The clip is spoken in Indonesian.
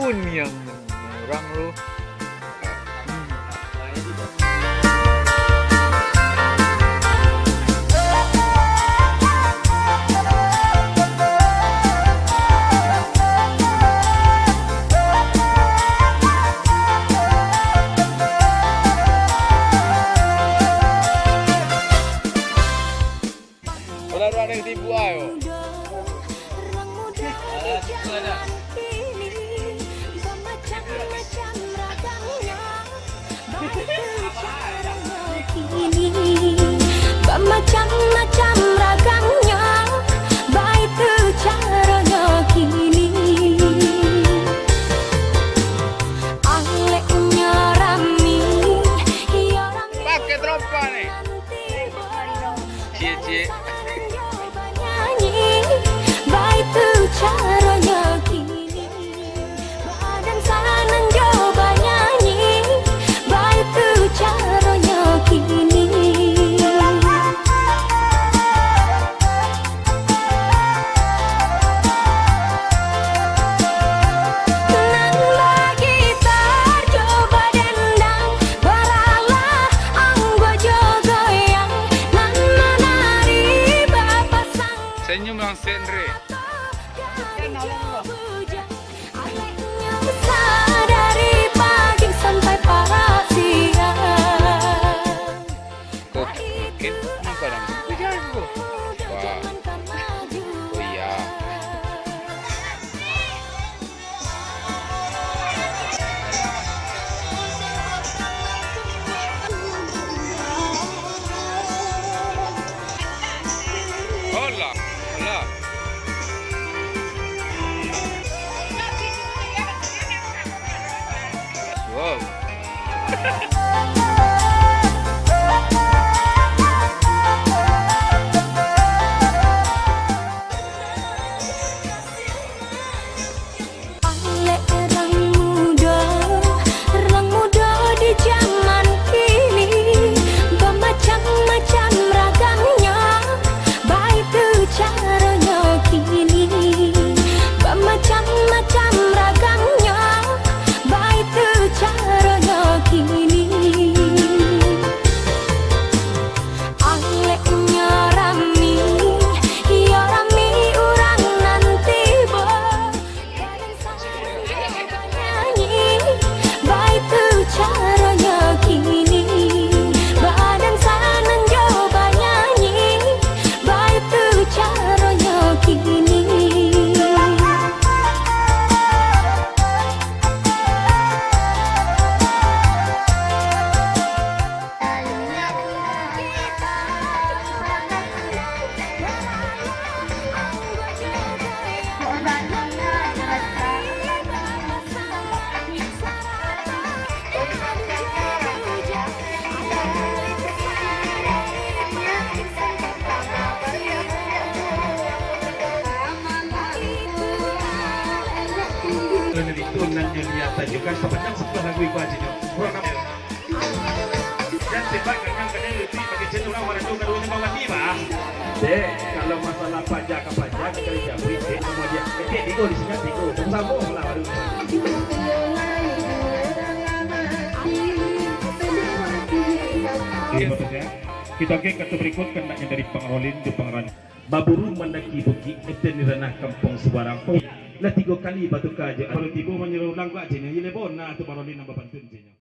pun yang orang lu. Kalau ada yang tipu ayo. Macam-macam ragamnya, baik tu caranya kini. Aleknya rami, ya rami. Pakai trompa nih. Cie. Baik tu caranya kini. Badan sanan coba nyanyi, baik tu caranya kini. Senyum lang Sendre. Dari pagi sampai siang. Kok mungkin apa namanya? Jangan kok. Wah. Oh iya. Hola. Hola. Wow. Orang muda di zaman kini, bermacam-macam ragamnya, baik tu caranya kini. Bermacam-macam ragamnya, baik tu caranya kini. Aleknya rami, ya rami orang nanti nyanyi, baik tu caranya kini. Badan sanan coba nyanyi, baik tu caranya kini. Itu nanti lihat aja kan sepanjang sebelah lagu itu aja dong. Dan sebab memang kena itu pakai cenderung orang juga dulunya bawa tiba. Dek, kalau masalah pajak kali jabri, semua dia. Digo di sini digo, sambung lah baru. Kita ke kata berikut kenanya dari Pangrolin di Pangran. Baburu mendaki bukit itu di ranah kampung Sebarang. Lah 3 kali batu kaja. Kalau tiba menyerulang gua aja ni lebon na tu Pangrolin nambah pantun je.